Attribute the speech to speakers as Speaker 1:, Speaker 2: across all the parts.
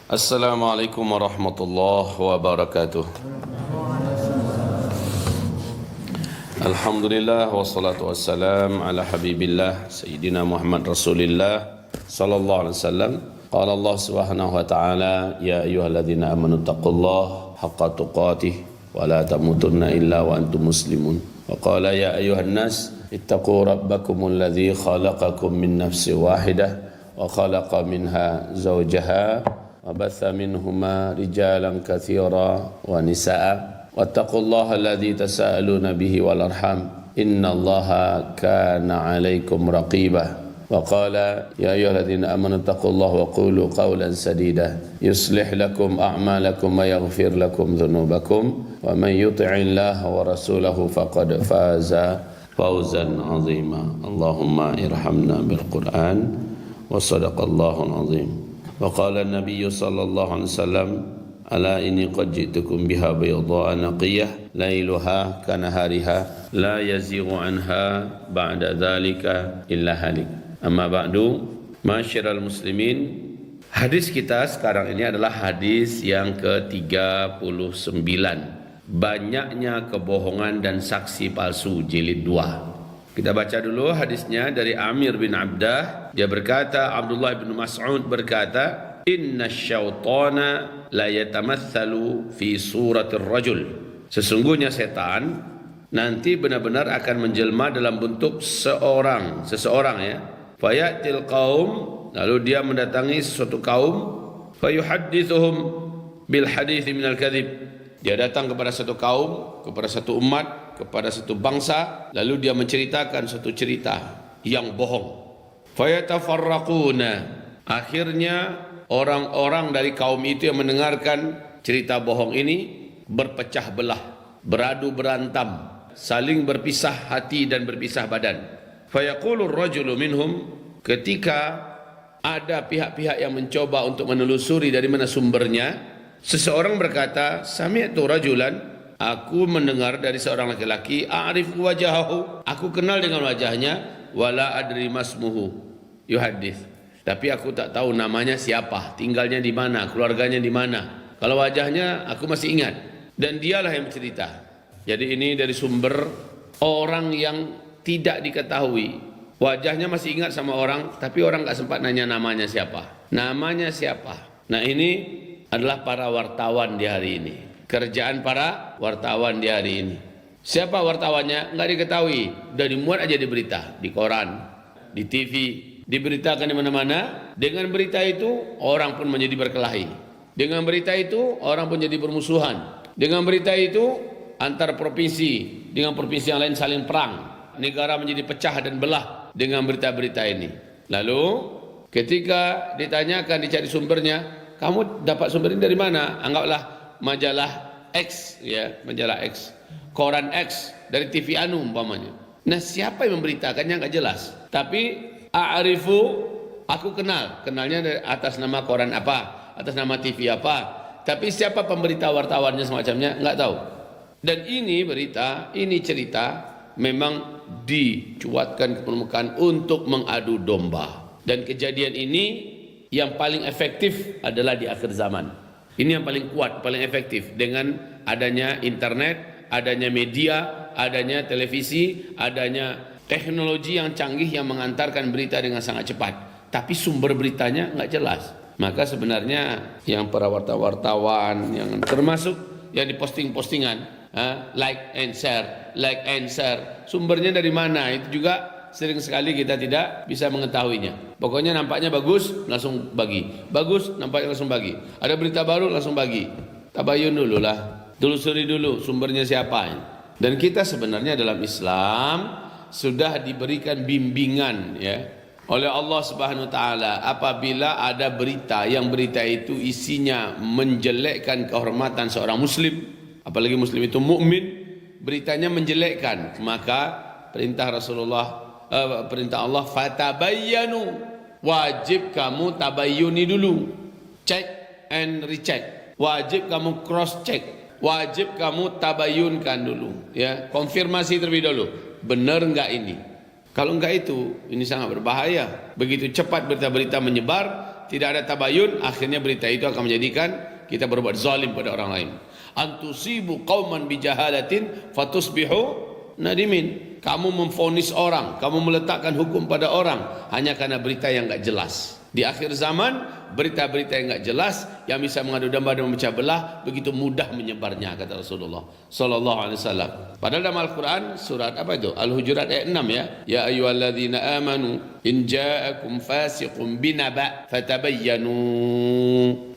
Speaker 1: Assalamualaikum warahmatullahi wabarakatuh. Alhamdulillah wassalatu wassalam ala habibillah Sayyidina Muhammad Rasulillah sallallahu alaihi wasallam. Qala Allah subhanahu wa ta'ala, ya ayyuhalladzina amanu taqullaha haqqa tuqatih wa la tamutunna illa wa antum muslimun. Wa qala ya ayyuhan nas ittaqu rabbakumul ladzi khalaqakum min nafsin wahidah wa khalaqa minha zawjaha وبث منهما رجالا كثيرا ونساء واتقوا الله الذي تساءلون به والأرحام إن الله كان عليكم رقيبا وقال يا أيها الذين آمنوا اتقوا الله وقولوا قولا سديدا يصلح لكم أعمالكم ويغفر لكم ذنوبكم ومن يطع الله ورسوله فقد فاز فوزا عظيما اللهم ارحمنا بالقرآن وصدق الله العظيم وقال النبي صلى الله عليه وسلم ألا إني قد جئتكم بها بيضاء نقية ليلها كنهارها لا يزيغ عنها بعد ذلك إلا هالك أما بعد معاشر المسلمين. Hadis kita sekarang ini adalah hadis yang ke-39, banyaknya kebohongan dan saksi palsu jilid 2. Kita baca dulu hadisnya dari Amir bin Abdah. Dia berkata, Abdullah bin Mas'ud berkata, inna syaitana la yatamathalu fi suratir rajul. Sesungguhnya setan nanti benar-benar akan menjelma dalam bentuk seseorang ya. Fayatil qaum, lalu dia mendatangi suatu kaum, fayuhaddithuhum bil hadits minal kadhib. Dia datang kepada satu kaum, kepada satu umat, kepada satu bangsa, lalu dia menceritakan satu cerita yang bohong. Fayatafarraquna, akhirnya orang-orang dari kaum itu yang mendengarkan cerita bohong ini berpecah belah, beradu berantam, saling berpisah hati dan berpisah badan. Fayaqulur rajulu minhum, ketika ada pihak-pihak yang mencoba untuk menelusuri dari mana sumbernya, seseorang berkata, sami'tu rajulan, aku mendengar dari seorang laki-laki, a'rif wajahahu, aku kenal dengan wajahnya, wala adri masmuhu yuhaddits, tapi aku tak tahu namanya siapa, tinggalnya di mana, keluarganya di mana. Kalau wajahnya aku masih ingat, dan dialah yang bercerita. Jadi ini dari sumber orang yang tidak diketahui, wajahnya masih ingat sama orang, tapi orang tak sempat nanya namanya siapa. Nah ini adalah para wartawan di hari ini. Kerjaan para wartawan di hari ini. Siapa wartawannya? Enggak diketahui. Udah dimuat aja di berita, di koran, di TV, diberitakan di mana-mana. Dengan berita itu orang pun menjadi berkelahi. Dengan berita itu orang pun jadi bermusuhan. Dengan berita itu antar provinsi dengan provinsi yang lain saling perang. Negara menjadi pecah dan belah dengan berita-berita ini. Lalu ketika ditanyakan, dicari sumbernya, kamu dapat sumber ini dari mana? Anggaplah majalah X, ya, majalah X, koran X, dari TV Anu umpamanya. Nah, siapa yang memberitakannya enggak jelas. Tapi a'rifu, aku kenalnya dari atas nama koran apa, atas nama TV apa. Tapi siapa pemberita wartawannya semacamnya enggak tahu. Dan ini berita, ini cerita memang dicuatkan ke permukaan untuk mengadu domba. Dan kejadian ini yang paling efektif adalah di akhir zaman. Ini yang paling kuat, paling efektif. Dengan adanya internet, adanya media, adanya televisi, adanya teknologi yang canggih yang mengantarkan berita dengan sangat cepat. Tapi sumber beritanya nggak jelas. Maka sebenarnya yang para wartawan yang termasuk yang di posting-postingan, like and share, sumbernya dari mana? Itu juga sering sekali kita tidak bisa mengetahuinya. Pokoknya nampaknya bagus, langsung bagi. Bagus, nampaknya langsung bagi. Ada berita baru, langsung bagi. Tabayun dulu lah. Telusuri dulu sumbernya siapa. Dan kita sebenarnya dalam Islam sudah diberikan bimbingan ya oleh Allah Subhanahu wa taala apabila ada berita yang berita itu isinya menjelekkan kehormatan seorang muslim, apalagi muslim itu mukmin, beritanya menjelekkan, maka perintah Allah, fatabayyanu, wajib kamu tabayyuni dulu, check and recheck, wajib kamu cross check, wajib kamu tabayyunkan dulu, ya, konfirmasi terlebih dahulu, benar enggak ini. Kalau enggak itu, ini sangat berbahaya. Begitu cepat berita-berita menyebar, tidak ada tabayun, akhirnya berita itu akan menjadikan kita berbuat zalim pada orang lain. Antusibu qauman bijahalatin fatusbihu nadimin. Kamu memvonis orang, kamu meletakkan hukum pada orang hanya karena berita yang enggak jelas. Di akhir zaman, berita-berita yang enggak jelas yang bisa mengadu domba dan memecah belah begitu mudah menyebarnya, kata Rasulullah sallallahu alaihi wasallam. Padahal dalam Al-Qur'an surat apa itu? Al-Hujurat ayat 6 ya. Ya ayyuhalladzina amanu in ja'akum fasiqun binaba fatabayyanu.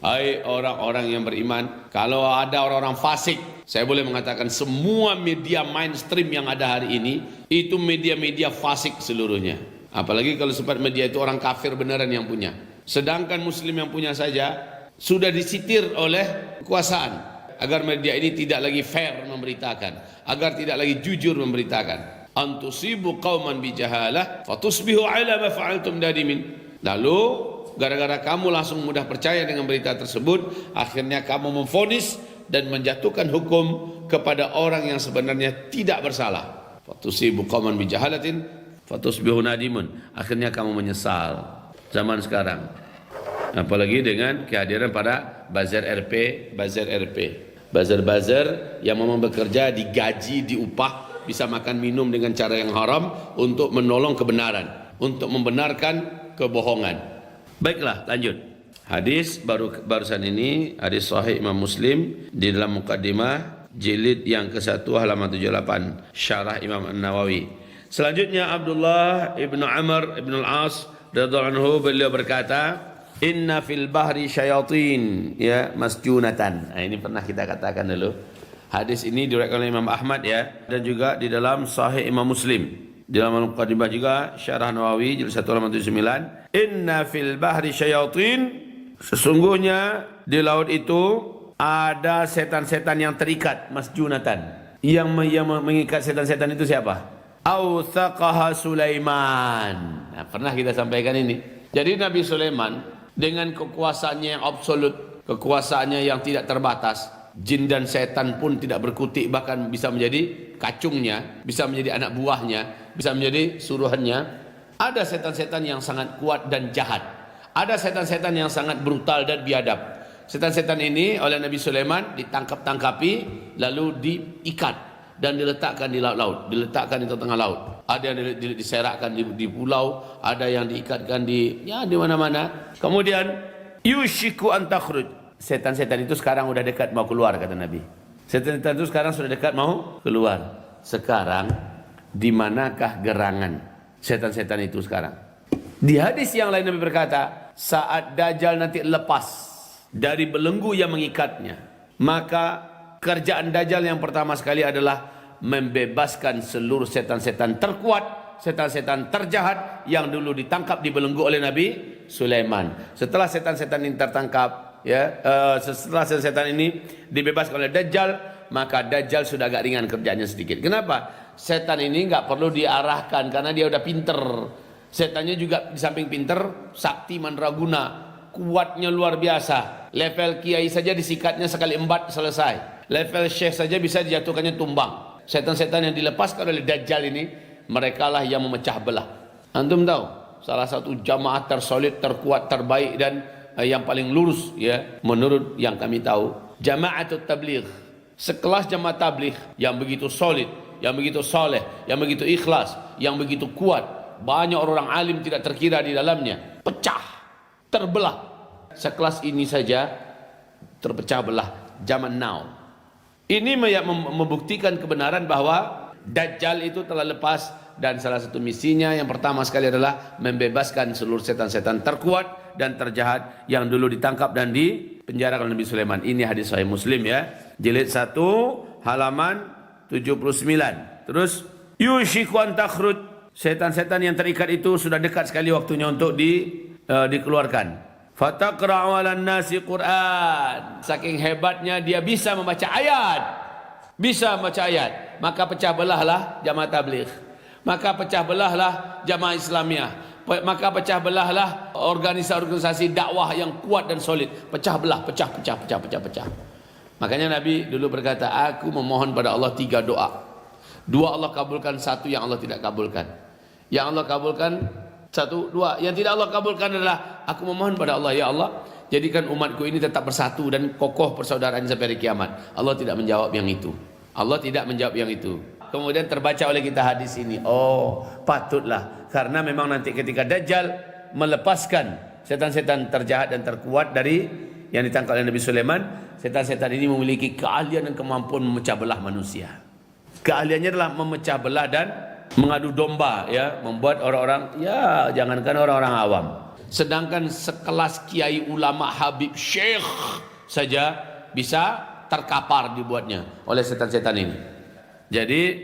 Speaker 1: Hai orang-orang yang beriman, kalau ada orang-orang fasik, saya boleh mengatakan semua media mainstream yang ada hari ini itu media-media fasik seluruhnya. Apalagi kalau sempat media itu orang kafir beneran yang punya. Sedangkan muslim yang punya saja sudah disitir oleh kekuasaan agar media ini tidak lagi fair memberitakan, agar tidak lagi jujur memberitakan. Antusibu qauman bijahalah fatusbihu ala ma fa'altum nadimin. Lalu gara-gara kamu langsung mudah percaya dengan berita tersebut, akhirnya kamu memvonis dan menjatuhkan hukum kepada orang yang sebenarnya tidak bersalah. Fatusibu qauman bijahalatin fatusbihu nadimun. Akhirnya kamu menyesal. Zaman sekarang, apalagi dengan kehadiran pada bazar RP, bazar yang memang bekerja digaji, diupah, bisa makan minum dengan cara yang haram untuk menolong kebenaran, untuk membenarkan kebohongan. Baiklah, lanjut. Hadis barusan ini hadis sahih Imam Muslim di dalam mukaddimah jilid yang ke-1 halaman 78 syarah Imam An-Nawawi. Selanjutnya Abdullah ibnu Amr ibnu Al-As radhiyallahu anhu, beliau berkata, inna fil bahri syayatin ya masjunatan. Nah, ini pernah kita katakan dulu. Hadis ini diriwayatkan oleh Imam Ahmad ya, dan juga di dalam Sahih Imam Muslim. Di dalam muqaddimah juga Syarah Nawawi jilid 1 halaman 79. Inna fil bahri syayatin, sesungguhnya di laut itu ada setan-setan yang terikat, masjunatan. Yang mengikat setan-setan itu siapa? Authaqaha Sulaiman. Nah, pernah kita sampaikan ini. Jadi Nabi Sulaiman dengan kekuasaannya yang absolut, kekuasaannya yang tidak terbatas, jin dan setan pun tidak berkutik, bahkan bisa menjadi kacungnya, bisa menjadi anak buahnya, bisa menjadi suruhannya. Ada setan-setan yang sangat kuat dan jahat. Ada setan-setan yang sangat brutal dan biadab. Setan-setan ini oleh Nabi Sulaiman ditangkap-tangkapi lalu diikat dan diletakkan di laut-laut, diletakkan di tengah laut. Ada yang diserakkan di pulau, ada yang diikatkan di mana-mana. Kemudian yushiku an takhruj. Setan-setan itu sekarang sudah dekat mau keluar, kata Nabi. Setan-setan itu sekarang sudah dekat mau keluar. Sekarang di manakah gerangan setan-setan itu sekarang? Di hadis yang lain Nabi berkata, saat Dajjal nanti lepas dari belenggu yang mengikatnya, maka kerjaan Dajjal yang pertama sekali adalah membebaskan seluruh setan-setan terkuat, setan-setan terjahat yang dulu ditangkap di belenggu oleh Nabi Sulaiman. Setelah setan-setan ini tertangkap, setelah setan-setan ini dibebaskan oleh Dajjal, maka Dajjal sudah agak ringan kerjanya sedikit. Kenapa? Setan ini nggak perlu diarahkan karena dia udah pinter. Setannya juga di samping pinter, sakti mandraguna, kuatnya luar biasa. Level kiai saja disikatnya sekali embat selesai. Level syekh saja bisa dijatuhkannya tumbang. Setan-setan yang dilepaskan oleh Dajjal ini, mereka lah yang memecah belah. Antum tahu, salah satu jamaah tersolid, terkuat, terbaik dan yang paling lurus ya, menurut yang kami tahu, Jama'atut Tabligh. Sekelas jamaah tabligh yang begitu solid, yang begitu soleh, yang begitu ikhlas, yang begitu kuat, banyak orang alim tidak terkira di dalamnya, pecah, terbelah. Sekelas ini saja terpecah belah zaman now. Ini membuktikan kebenaran bahwa Dajjal itu telah lepas, dan salah satu misinya yang pertama sekali adalah membebaskan seluruh setan-setan terkuat dan terjahat yang dulu ditangkap dan dipenjara oleh Nabi Sulaiman. Ini hadis Sahih Muslim ya, jilid 1 halaman 79. Terus yushiku an takhruj, setan-setan yang terikat itu sudah dekat sekali waktunya untuk dikeluarkan. Fataqra'u 'alan nasi Qur'an. Saking hebatnya dia bisa membaca ayat. Bisa membaca ayat. Maka pecah belahlah jamaah tabligh. Maka pecah belahlah jamaah Islamiyah. Maka pecah belahlah organisasi dakwah yang kuat dan solid. Pecah belah, pecah. Makanya Nabi dulu berkata, aku memohon pada Allah 3 doa. 2 Allah kabulkan, 1 yang Allah tidak kabulkan. Yang Allah kabulkan Satu, dua. Yang tidak Allah kabulkan adalah aku memohon pada Allah, ya Allah, jadikan umatku ini tetap bersatu dan kokoh persaudaraan sampai hari kiamat. Allah tidak menjawab yang itu. Allah tidak menjawab yang itu. Kemudian terbaca oleh kita hadis ini. Oh, patutlah. Karena memang nanti ketika Dajjal melepaskan setan-setan terjahat dan terkuat dari yang ditangkap oleh Nabi Sulaiman, setan-setan ini memiliki keahlian dan kemampuan memecah belah manusia. Keahliannya adalah memecah belah dan mengadu domba, ya, membuat orang-orang, ya, jangankan orang-orang awam, sedangkan sekelas kiai ulama Habib Syekh saja bisa terkapar dibuatnya oleh setan-setan ini. Jadi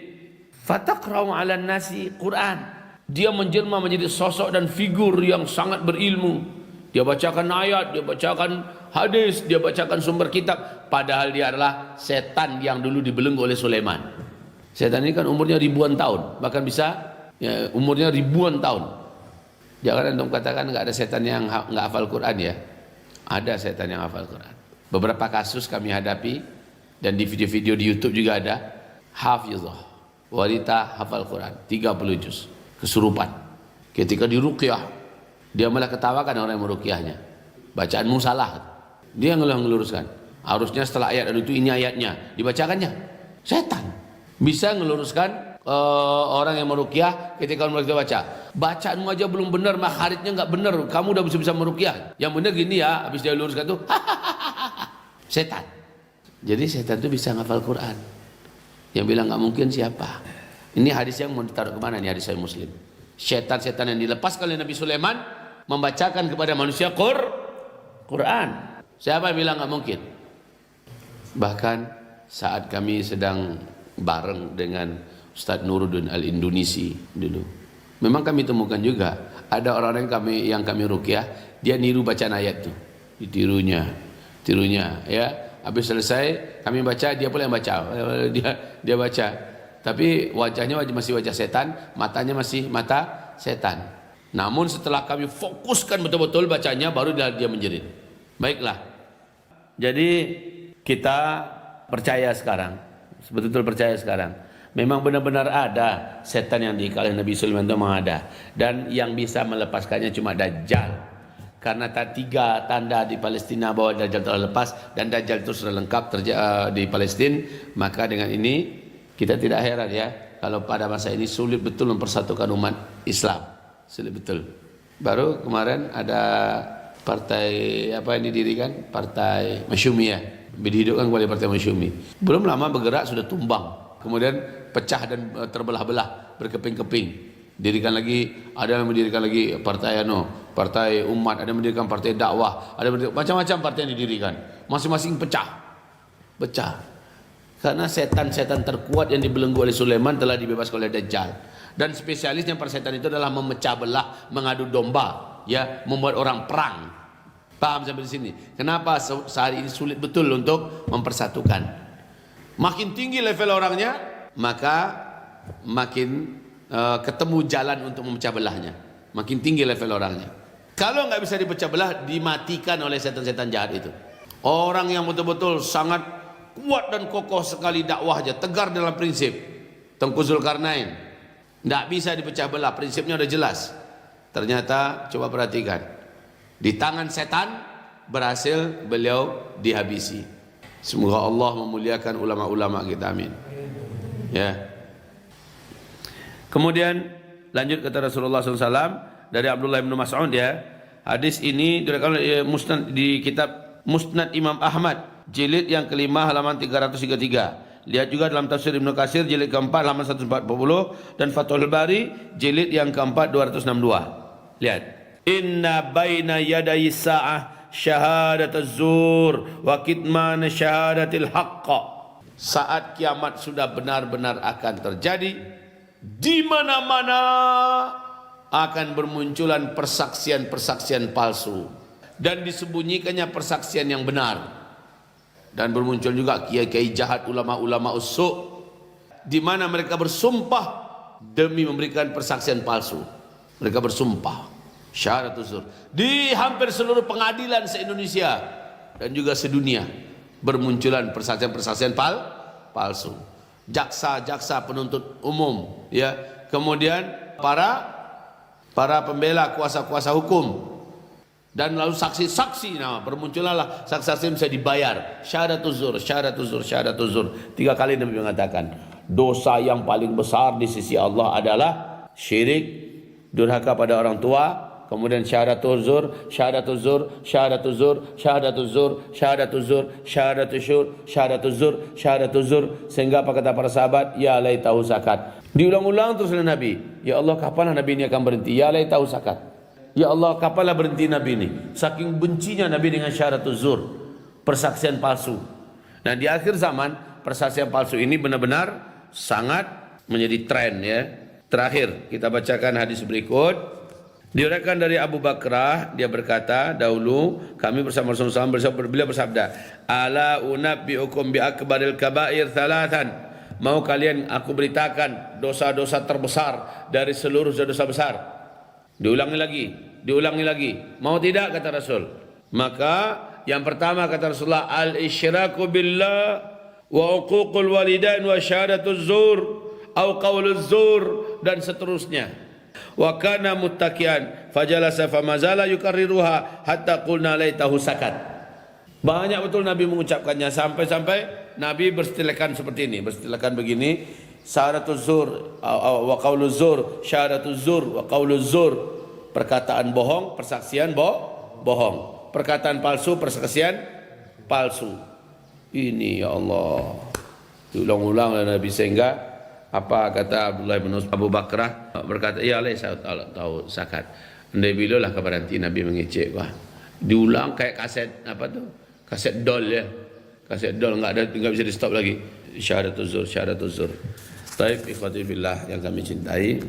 Speaker 1: fataqra'u 'alan nasi Quran. Dia menjelma menjadi sosok dan figur yang sangat berilmu. Dia bacakan ayat, dia bacakan hadis, dia bacakan sumber kitab, padahal dia adalah setan yang dulu dibelenggu oleh Sulaiman. Setan ini kan umurnya ribuan tahun, bahkan bisa ya, umurnya ribuan tahun. Jangan antum katakan nggak ada setan yang nggak hafal Quran, ya. Ada setan yang hafal Quran. Beberapa kasus kami hadapi dan di video-video di YouTube juga ada. Hafizah, wanita hafal Quran 30 juz, kesurupan. Ketika diruqyah, dia malah ketawakan orang yang meruqyahnya. Bacaanmu salah. Dia ngeluruskan. Harusnya setelah ayat itu ini ayatnya, dibacakannya. Setan bisa ngeluruskan orang yang meruqyah ketika mereka baca. Bacaanmu aja belum benar, makharijnya nggak benar, kamu udah bisa meruqyah. Yang benar gini ya, habis dia luruskan tuh setan. Jadi setan itu bisa ngafal Quran. Yang bilang nggak mungkin siapa? Ini hadis yang mau ditaruh kemana nih, hadis Sahih Muslim. Setan-setan yang dilepaskan oleh Nabi Sulaiman membacakan kepada manusia Quran. Siapa yang bilang nggak mungkin? Bahkan saat kami sedang bareng dengan Ustadz Nuruddin Al-Indonesi dulu, memang kami temukan juga ada orang-orang yang kami ruqyah, dia niru bacaan ayat tuh, ditirunya ya. Habis selesai kami baca, dia pula yang baca, dia baca, tapi wajahnya masih wajah setan, matanya masih mata setan. Namun setelah kami fokuskan betul-betul bacanya, baru dia menjerit. Baiklah, jadi kita percaya sekarang, betul-betul percaya sekarang, memang benar-benar ada setan yang diikat Nabi Sulaiman, itu memang ada, dan yang bisa melepaskannya cuma Dajjal. Karena tiga tanda di Palestina bahwa Dajjal telah lepas dan Dajjal itu sudah lengkap di Palestina, maka dengan ini kita tidak heran ya kalau pada masa ini sulit betul mempersatukan umat Islam, sulit betul. Baru kemarin ada partai apa yang didirikan, Partai Masyumi ya, dihidupkan kembali Partai Masyumi. Belum lama bergerak sudah tumbang, kemudian pecah dan terbelah-belah, berkeping-keping. Dirikan lagi, ada yang mendirikan lagi Partai Umat, ada yang mendirikan Partai Dakwah, ada macam-macam partai yang didirikan, masing-masing pecah. Karena setan-setan terkuat yang dibelenggu oleh Sulaiman telah dibebaskan oleh Dajjal. Dan spesialisnya para setan itu adalah memecah belah, mengadu domba, ya, membuat orang perang. Paham sampai di sini? Kenapa sehari ini sulit betul untuk mempersatukan? Makin tinggi level orangnya, maka makin ketemu jalan untuk memecah belahnya. Makin tinggi level orangnya. Kalau nggak bisa dipecah belah, dimatikan oleh setan-setan jahat itu. Orang yang betul-betul sangat kuat dan kokoh sekali dakwahnya, tegar dalam prinsip. Tengku Zulkarnain, nggak bisa dipecah belah, prinsipnya udah jelas. Ternyata coba perhatikan, di tangan setan berhasil beliau dihabisi. Semoga Allah memuliakan ulama-ulama kita, amin. Ya. Kemudian lanjut kata Rasulullah SAW dari Abdullah bin Mas'ud ya. Hadis ini diriwayatkan Musnad di kitab Musnad Imam Ahmad jilid yang kelima halaman 333. Lihat juga dalam tafsir Ibnu Katsir jilid keempat halaman 140 dan Fathul Bari jilid yang keempat 262. Lihat. Inna baina yaday sa'ah syahadatuz zur wa kitman syahadatil haqq. Saat kiamat sudah benar-benar akan terjadi, di mana-mana akan bermunculan persaksian-persaksian palsu dan disembunyikannya persaksian yang benar, dan bermuncul juga kiai-kiai jahat, ulama-ulama usuk, di mana mereka bersumpah demi memberikan persaksian palsu. Mereka bersumpah syahadatuz zur di hampir seluruh pengadilan se-Indonesia dan juga sedunia, bermunculan persaksian-persaksian palsu. Jaksa-jaksa penuntut umum, ya, kemudian para para pembela kuasa-kuasa hukum, dan lalu saksi-saksi, nah bermunculanlah saksi-saksi bisa dibayar. Syahadatuz zur, syahadatuz zur, syahadatuz zur. 3 kali Nabi mengatakan, dosa yang paling besar di sisi Allah adalah syirik, durhaka pada orang tua, kemudian syahadatuz zur, syahadatuz zur, syahadatuz zur, syahadatuz zur, syahadatuz zur, syahadatuz zur, syahadatuz zur, syahadatuz zur, sehingga apa kata para sahabat, ya laitahu zakat. Diulang-ulang terus oleh Nabi. Ya Allah, kapanlah Nabi ini akan berhenti? Ya laitahu zakat. Ya Allah, kapanlah berhenti Nabi ini? Saking bencinya Nabi dengan syahadatuz zur, persaksian palsu. Nah, di akhir zaman persaksian palsu ini benar-benar sangat menjadi tren ya. Terakhir kita bacakan hadis berikut. Diriwayatkan dari Abu Bakrah, dia berkata, dahulu kami bersama Rasulullah SAW beliau bersabda, ala unabbiukum bi akbaril kabair thalathan. Mau kalian aku beritakan dosa-dosa terbesar dari seluruh dosa besar. Diulangi lagi. Mau tidak, kata Rasul? Maka yang pertama kata Rasulullah, al-isyraku billah wa uququl walidain wa syahadatuz zur au qauluz zur, dan seterusnya. Wa kana muttaqian fajalasa famazala yukarriruha hatta qulna laitahu sakat. Banyak betul Nabi mengucapkannya sampai Nabi berstilakan seperti ini, berstilakan begini, syahadatuz zur wa qauluz zur, syahadatuz zur wa qauluz zur. Perkataan bohong, persaksian bohong. Perkataan palsu, persaksian palsu. Ini ya Allah, diulang-ulang oleh Nabi, sehingga apa kata Abdullah bin Abu Bakrah berkata, ya Allah saya tahu zakat. Andai bilalah kabar nanti Nabi mengecek, wah diulang kayak kaset apa tuh, kaset dol ya, kaset dol nggak bisa di stop lagi. Syahadatuz zur, syahadatuz zur. Taib ikhwati fillah yang kami cintai.